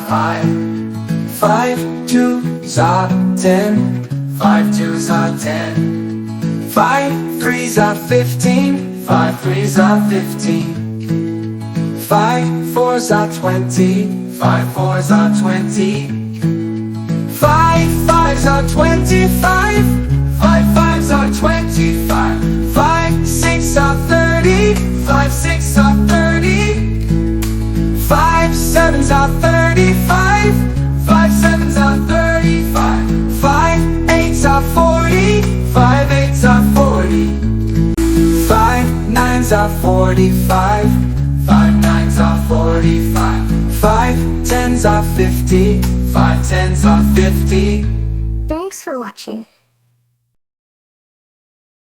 5. 5 2s are 10. 5 2s are 10. 5 3s are 15. 5 3s are 15. 5 4s are 20. 5 4s are 20. 5 5s are 25. 5 5s are 25. 5 6s are 30. 5 6s are 30. 5 7s are 35. 5 7s are 35. 5 8s are 40. 5 8s are 40. 5 9s are 45. 5 9s are 45. 5 10s are 50. 5 10s are 50. Thanks for watching.